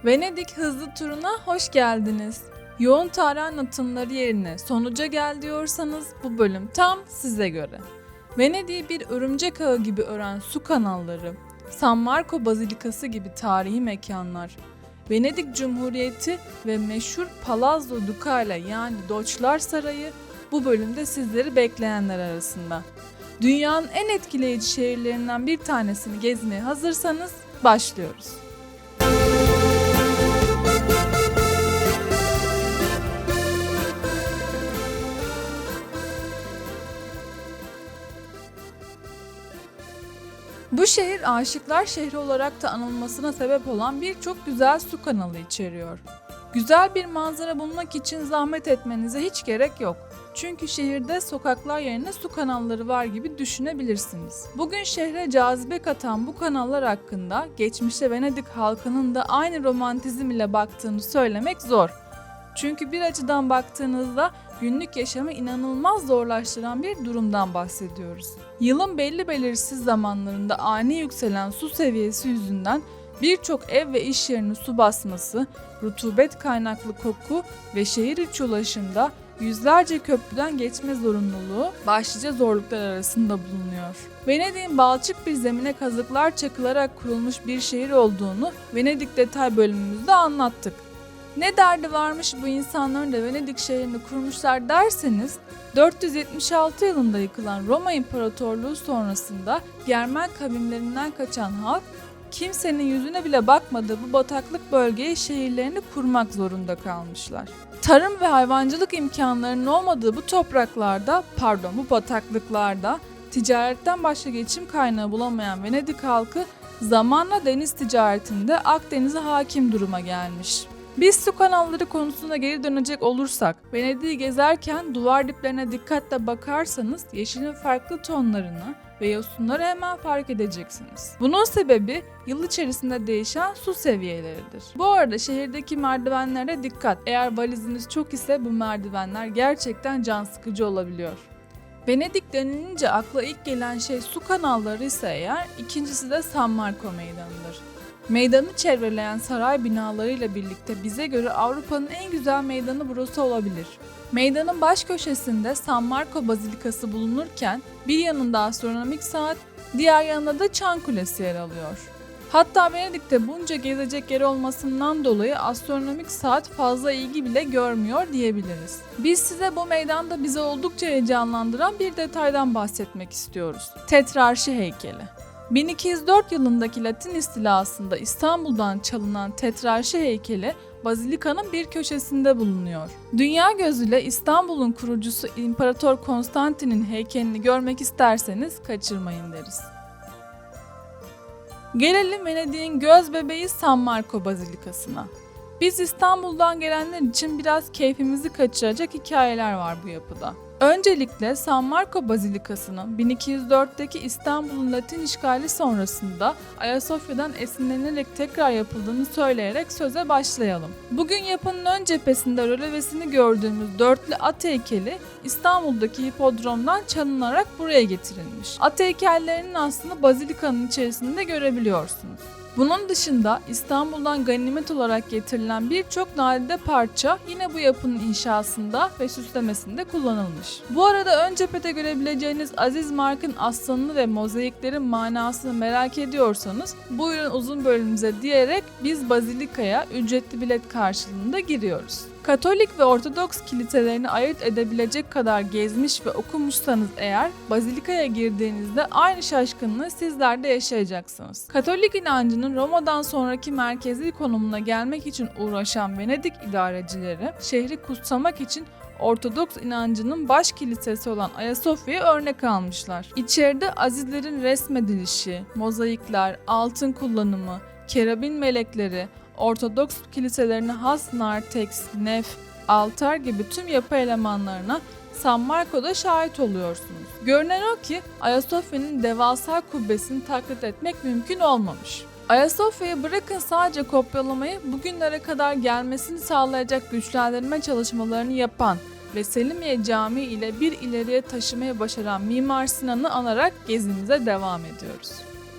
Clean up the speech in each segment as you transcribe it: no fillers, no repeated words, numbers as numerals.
Venedik hızlı turuna hoş geldiniz. Yoğun tarih anlatımları yerine sonuca gel diyorsanız bu bölüm tam size göre. Venedik'i bir örümcek ağı gibi ören su kanalları, San Marco Bazilikası gibi tarihi mekanlar, Venedik Cumhuriyeti ve meşhur Palazzo Ducale yani Doçlar Sarayı bu bölümde sizleri bekleyenler arasında. Dünyanın en etkileyici şehirlerinden bir tanesini gezmeye hazırsanız başlıyoruz. Bu şehir aşıklar şehri olarak da anılmasına sebep olan birçok güzel su kanalı içeriyor. Güzel bir manzara bulmak için zahmet etmenize hiç gerek yok. Çünkü şehirde sokaklar yerine su kanalları var gibi düşünebilirsiniz. Bugün şehre cazibe katan bu kanallar hakkında geçmişte Venedik halkının da aynı romantizm ile baktığını söylemek zor. Çünkü bir açıdan baktığınızda günlük yaşamı inanılmaz zorlaştıran bir durumdan bahsediyoruz. Yılın belli belirsiz zamanlarında ani yükselen su seviyesi yüzünden birçok ev ve iş yerini su basması, rutubet kaynaklı koku ve şehir içi ulaşımda yüzlerce köprüden geçme zorunluluğu başlıca zorluklar arasında bulunuyor. Venedik'in balçık bir zemine kazıklar çakılarak kurulmuş bir şehir olduğunu Venedik detay bölümümüzde anlattık. Ne derdi varmış bu insanların da Venedik şehrini kurmuşlar derseniz, 476 yılında yıkılan Roma İmparatorluğu sonrasında Germen kavimlerinden kaçan halk, kimsenin yüzüne bile bakmadığı bu bataklık bölgeye şehirlerini kurmak zorunda kalmışlar. Tarım ve hayvancılık imkanlarının olmadığı bu bataklıklarda ticaretten başka geçim kaynağı bulamayan Venedik halkı zamanla deniz ticaretinde Akdeniz'e hakim duruma gelmiş. Biz su kanalları konusuna geri dönecek olursak, Venedik'i gezerken duvar diplerine dikkatle bakarsanız yeşilin farklı tonlarını ve yosunları hemen fark edeceksiniz. Bunun sebebi yıl içerisinde değişen su seviyeleridir. Bu arada şehirdeki merdivenlere dikkat. Eğer valiziniz çok ise bu merdivenler gerçekten can sıkıcı olabiliyor. Venedik denilince akla ilk gelen şey su kanalları ise eğer, ikincisi de San Marco Meydanı'dır. Meydanı çevreleyen saray binalarıyla birlikte bize göre Avrupa'nın en güzel meydanı burası olabilir. Meydanın baş köşesinde San Marco Bazilikası bulunurken bir yanında astronomik saat, diğer yanında da Çan Kulesi yer alıyor. Hatta Venedik'te bunca gezecek yer olmasından dolayı astronomik saat fazla ilgi bile görmüyor diyebiliriz. Biz size bu meydanda bizi oldukça heyecanlandıran bir detaydan bahsetmek istiyoruz. Tetrarşi heykeli. 1204 yılındaki Latin istilasında İstanbul'dan çalınan Tetrarşi heykeli Bazilika'nın bir köşesinde bulunuyor. Dünya gözüyle İstanbul'un kurucusu İmparator Konstantin'in heykelini görmek isterseniz kaçırmayın deriz. Gelelim Venedik'in göz bebeği San Marco Bazilikası'na. Biz İstanbul'dan gelenler için biraz keyfimizi kaçıracak hikayeler var bu yapıda. Öncelikle San Marco Bazilikası'nın 1204'teki İstanbul'un Latin işgali sonrasında Ayasofya'dan esinlenilerek tekrar yapıldığını söyleyerek söze başlayalım. Bugün yapının ön cephesinde rölevesini gördüğümüz dörtlü at heykeli İstanbul'daki hipodromdan çalınarak buraya getirilmiş. At heykellerinin aslında bazilikanın içerisinde görebiliyorsunuz. Bunun dışında İstanbul'dan ganimet olarak getirilen birçok nadide parça yine bu yapının inşasında ve süslemesinde kullanılmış. Bu arada ön cephede görebileceğiniz Aziz Mark'ın aslanını ve mozaiklerin manasını merak ediyorsanız buyurun uzun bölümümüze diyerek biz Bazilika'ya ücretli bilet karşılığında giriyoruz. Katolik ve Ortodoks kiliselerini ayırt edebilecek kadar gezmiş ve okumuşsanız eğer, Bazilika'ya girdiğinizde aynı şaşkınlığı sizler de yaşayacaksınız. Katolik inancının Roma'dan sonraki merkezi konumuna gelmek için uğraşan Venedik idarecileri, şehri kutsamak için Ortodoks inancının baş kilisesi olan Ayasofya'yı örnek almışlar. İçeride azizlerin resmedilişi, mozaikler, altın kullanımı, kerubin melekleri, Ortodoks kiliselerine has narteks, nef, altar gibi tüm yapı elemanlarına San Marco'da şahit oluyorsunuz. Görünen o ki Ayasofya'nın devasa kubbesini taklit etmek mümkün olmamış. Ayasofya'yı bırakın sadece kopyalamayı, bugünlere kadar gelmesini sağlayacak güçlendirme çalışmalarını yapan ve Selimiye Camii ile bir ileriye taşımayı başaran Mimar Sinan'ı anarak gezimize devam ediyoruz.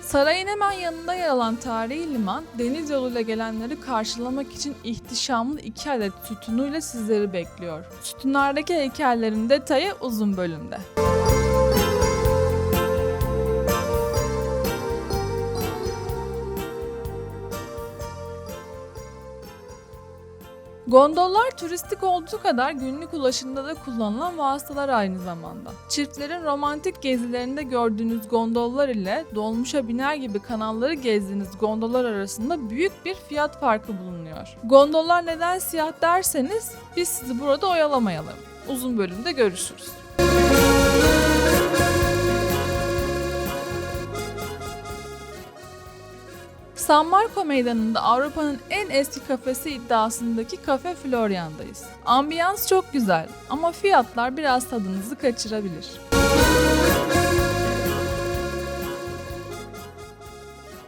Sarayın hemen yanında yer alan tarihi liman, deniz yoluyla gelenleri karşılamak için ihtişamlı 2 adet sütunuyla sizleri bekliyor. Sütunlardaki heykellerin detayı uzun bölümde. Gondollar turistik olduğu kadar günlük ulaşımda da kullanılan vasıtalar aynı zamanda. Çiftlerin romantik gezilerinde gördüğünüz gondollar ile dolmuşa biner gibi kanalları gezdiğiniz gondollar arasında büyük bir fiyat farkı bulunuyor. Gondollar neden siyah derseniz biz sizi burada oyalamayalım. Uzun bölümde görüşürüz. San Marco Meydanı'nda Avrupa'nın en eski kafesi iddiasındaki Cafe Florian'dayız. Ambiyans çok güzel ama fiyatlar biraz tadınızı kaçırabilir.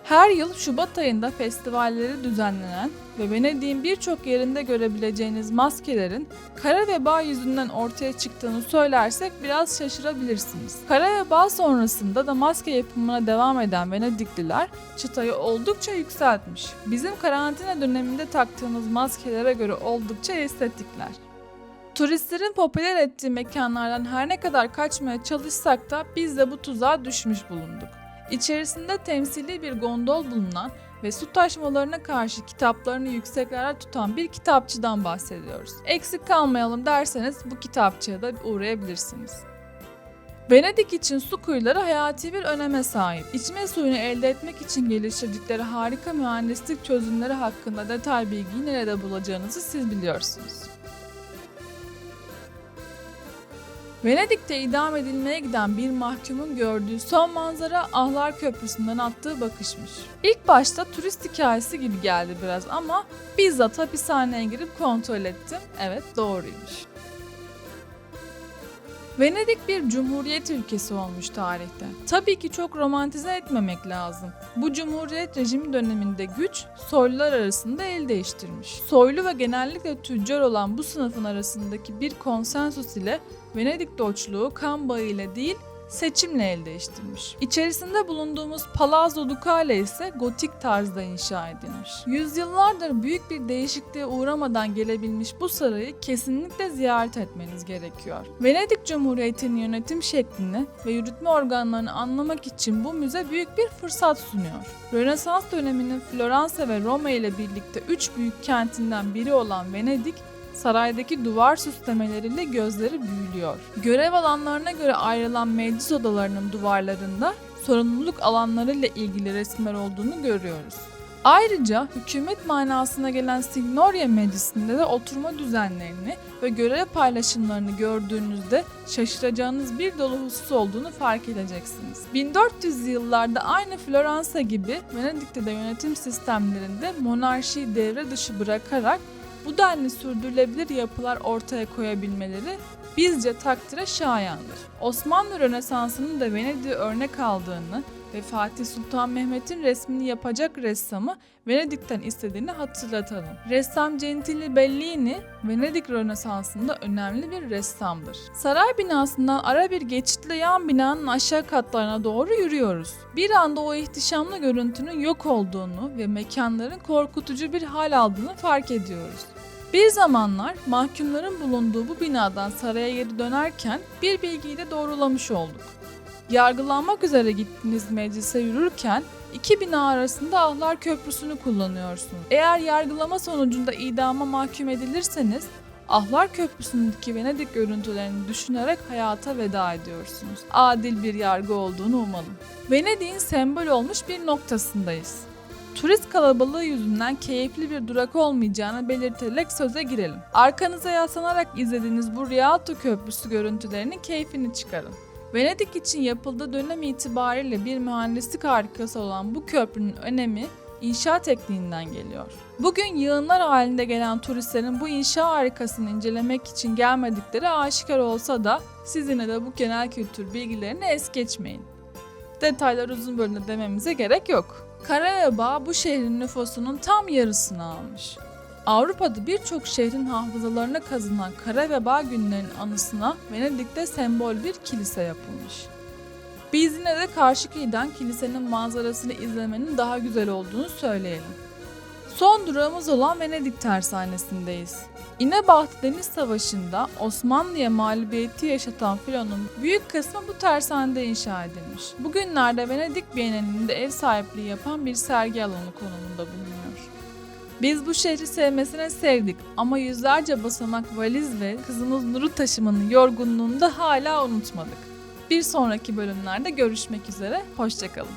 Her yıl Şubat ayında festivalleri düzenlenen ve Venedik'in birçok yerinde görebileceğiniz maskelerin kara veba yüzünden ortaya çıktığını söylersek biraz şaşırabilirsiniz. Kara veba sonrasında da maske yapımına devam eden Venedikliler çıtayı oldukça yükseltmiş. Bizim karantina döneminde taktığımız maskelere göre oldukça estetikler. Turistlerin popüler ettiği mekanlardan her ne kadar kaçmaya çalışsak da biz de bu tuzağa düşmüş bulunduk. İçerisinde temsili bir gondol bulunan ve su taşmalarına karşı kitaplarını yükseklerde tutan bir kitapçıdan bahsediyoruz. Eksik kalmayalım derseniz bu kitapçıya da uğrayabilirsiniz. Venedik için su kuyuları hayati bir öneme sahip. İçme suyunu elde etmek için geliştirdikleri harika mühendislik çözümleri hakkında detay bilgiyi nerede bulacağınızı siz biliyorsunuz. Venedik'te idam edilmeye giden bir mahkumun gördüğü son manzara Ahlar Köprüsü'nden attığı bakışmış. İlk başta turist hikayesi gibi geldi biraz ama bizzat hapishaneye girip kontrol ettim. Evet, doğruymuş. Venedik bir cumhuriyet ülkesi olmuş tarihte. Tabii ki çok romantize etmemek lazım. Bu cumhuriyet rejimi döneminde güç soylular arasında el değiştirmiş. Soylu ve genellikle tüccar olan bu sınıfın arasındaki bir konsensus ile Venedik Doçluğu kan bağı ile değil, seçimle el değiştirmiş. İçerisinde bulunduğumuz Palazzo Ducale ise gotik tarzda inşa edilmiş. Yüzyıllardır büyük bir değişikliğe uğramadan gelebilmiş bu sarayı kesinlikle ziyaret etmeniz gerekiyor. Venedik Cumhuriyeti'nin yönetim şeklini ve yürütme organlarını anlamak için bu müze büyük bir fırsat sunuyor. Rönesans döneminin Floransa ve Roma ile birlikte 3 büyük kentinden biri olan Venedik, saraydaki duvar süslemeleriyle gözleri büyülüyor. Görev alanlarına göre ayrılan meclis odalarının duvarlarında sorumluluk alanlarıyla ilgili resimler olduğunu görüyoruz. Ayrıca hükümet manasına gelen Signoria Meclisi'nde de oturma düzenlerini ve görev paylaşımlarını gördüğünüzde şaşıracağınız bir dolu husus olduğunu fark edeceksiniz. 1400'lü yıllarda aynı Floransa gibi Venedik'te de yönetim sistemlerinde monarşiyi devre dışı bırakarak bu denli sürdürülebilir yapılar ortaya koyabilmeleri bizce takdire şayandır. Osmanlı Rönesansı'nın da Venedik'e örnek aldığını ve Fatih Sultan Mehmet'in resmini yapacak ressamı Venedik'ten istediğini hatırlatalım. Ressam Gentile Bellini, Venedik Rönesansı'nda önemli bir ressamdır. Saray binasından ara bir geçitle yan binanın aşağı katlarına doğru yürüyoruz. Bir anda o ihtişamlı görüntünün yok olduğunu ve mekanların korkutucu bir hal aldığını fark ediyoruz. Bir zamanlar mahkumların bulunduğu bu binadan saraya geri dönerken bir bilgiyi de doğrulamış olduk. Yargılanmak üzere gittiğiniz meclise yürürken iki bina arasında Ahlar Köprüsü'nü kullanıyorsunuz. Eğer yargılama sonucunda idama mahkum edilirseniz Ahlar Köprüsü'ndeki Venedik görüntülerini düşünerek hayata veda ediyorsunuz. Adil bir yargı olduğunu umalım. Venedik'in sembol olmuş bir noktasındayız. Turist kalabalığı yüzünden keyifli bir durak olmayacağını belirterek söze girelim. Arkanıza yaslanarak izlediğiniz bu Rialto Köprüsü görüntülerinin keyfini çıkarın. Venedik için yapıldığı dönem itibariyle bir mühendislik harikası olan bu köprünün önemi inşa tekniğinden geliyor. Bugün yığınlar halinde gelen turistlerin bu inşa harikasını incelemek için gelmedikleri aşikar olsa da siz yine de bu genel kültür bilgilerini es geçmeyin. Detaylar uzun bölümde dememize gerek yok. Kara veba bu şehrin nüfusunun tam yarısını almış. Avrupa'da birçok şehrin hafızalarına kazınan kara veba günlerinin anısına Venedik'te sembol bir kilise yapılmış. Biz yine de karşı kıyıdan kilisenin manzarasını izlemenin daha güzel olduğunu söyleyelim. Son durağımız olan Venedik Tersanesi'ndeyiz. İnebahtı Deniz Savaşı'nda Osmanlı'ya mağlubiyeti yaşatan filonun büyük kısmı bu tersanede inşa edilmiş. Bugünlerde Venedik Bienalinde ev sahipliği yapan bir sergi alanı konumunda bulunuyor. Biz bu şehri sevmesine sevdik ama yüzlerce basamak valiz ve kızımız Nur'u taşımanın yorgunluğunu da hala unutmadık. Bir sonraki bölümlerde görüşmek üzere, hoşça kalın.